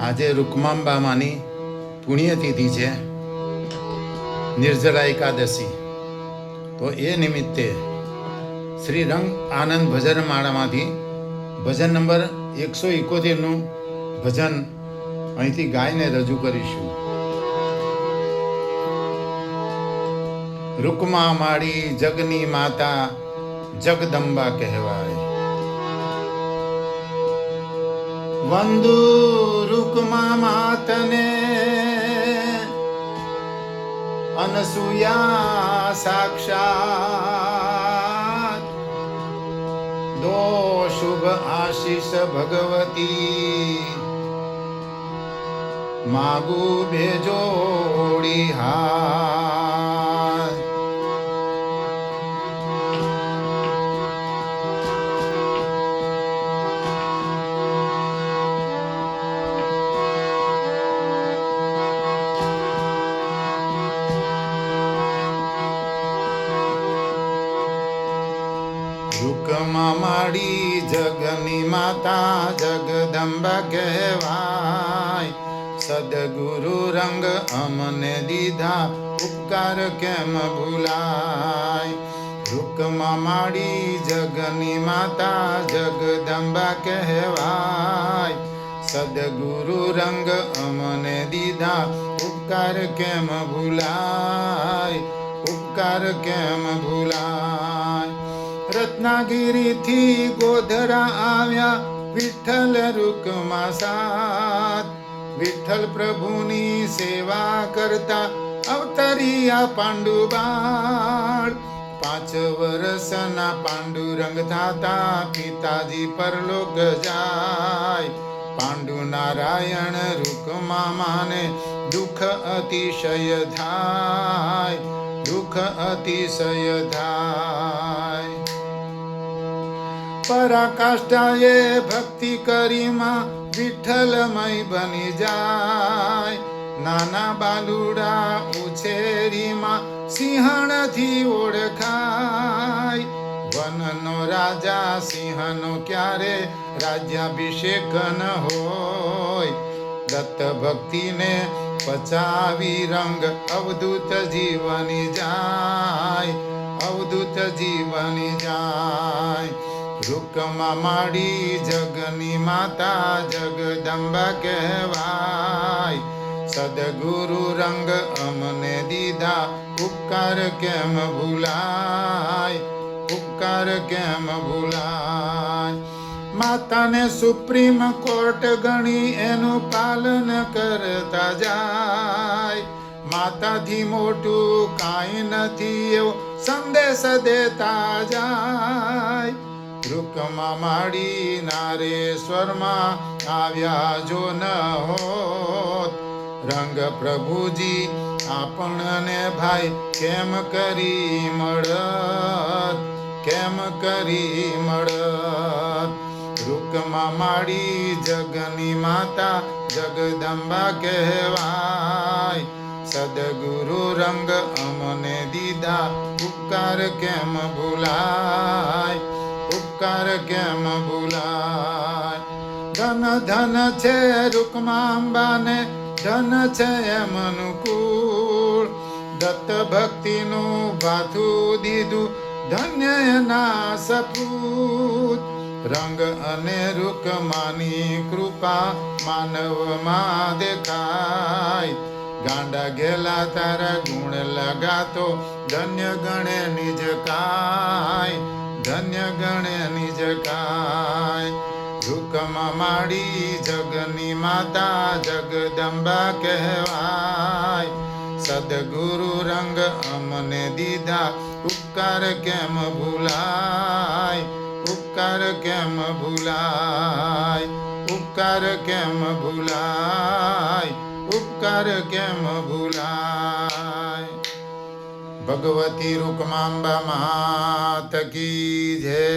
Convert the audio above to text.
આજે રૂકમાંબા માની પુણ્યતિથિ છે, નિર્જળા એકાદશી. તો એ નિમિત્તે શ્રી રંગ આનંદ ભજન માળામાંથી ભજન નંબર 171નું ભજન અહીંથી ગાઈને રજૂ કરીશું. રૂકમા માળી જગની માતા જગદંબા કહેવાય. વંદુ રૂકમા માતને અનસુયા સાક્ષાત, દો શુભ આશીષ ભગવતી માગુ બેજોડી હાથ. રૂકમા માળી જગની માતા જગદંબા કહેવાય. સદગુરુ રંગ અમને દીધા ઉપકાર કેમ ભૂલાય. રૂકમા માળી જગની માતા જગદંબા કહેવાય. સદગુરુ રંગ અમને દીધા ઉપકાર કેમ ભૂલાય. ઉપકાર કેમ ભૂલાય. રત્નાગીરીથી ગોધરા આવ્યા વિઠ્ઠલ રૂકમા સાથ. વિઠ્ઠલ પ્રભુની સેવા કરતા અવતરિયા પાંડુબાળ. 5 વર્ષના પાંડુરંગ થાતા પિતાજી પરલોક જાય. પાંડુ નારાયણ રૂકમા માને દુઃખ અતિશય થાય. દુઃખ અતિશય થાય. પરાકાષ્ઠાએ ભક્તિ કરીમાં વિઠ્ઠલમય બની જાય. નાના બાલુડા ઉછેરીમાં સિંહણથી ઓળખાય. વનનો રાજા સિંહનો ક્યારે રાજ્યાભિષેક ન હોય. દત્ત ભક્તિને પચાવી રંગ અવધૂત જીવની જાય. અવધૂત જીવની જાય. રૂકમા માળી જગની માતા જગદંબા કહેવાય. સદગુરુ રંગ અમને દીધા ઉપકાર કેમ ભૂલાય. ઉપકાર કેમ ભૂલાય. માતાને સુપ્રીમ કોર્ટ ગણી એનું પાલન કરતા જાય. માતાથી મોટું કાંઈ નથી એવો સંદેશ દેતા જાય. રૂકમા માળી નારેશ્વરમાં આવ્યા જો ન હોત. રંગ પ્રભુજી આપણને ભાઈ કેમ કરી મળત. કેમ કરી મળત. રૂકમા માળી જગની માતા જગદંબા કહેવાય. સદગુરુ રંગ અમને દીધા ઉપકાર કેમ ભૂલાય. ઉપકાર કેમ ભૂલાય. ધન ધન છે રૂકમાંબાને ધન છે એમનું કુળ. દત્ત ભક્તિનું ભાથું દીધું ધન્ય એના સપૂત. રંગ અને રૂકમાની કૃપા માનવમાં દેખાય. ગાંડા ગેલા તારા ગુણ લગાતો ધન્ય ગણે નિજ કાય. ધન્ય ગણે નિજ કાય. રૂકમા માળી જગની માતા જગદંબા કહેવાય. સદગુરુ રંગ અમને દીધા ઉપકાર કેમ ભૂલાય. ઉપકાર કેમ ભૂલાય. ઉપકાર કેમ ભૂલાય. ઉપકાર કેમ ભૂલાય. ભગવતી રૂકમાંબા માત કી જય.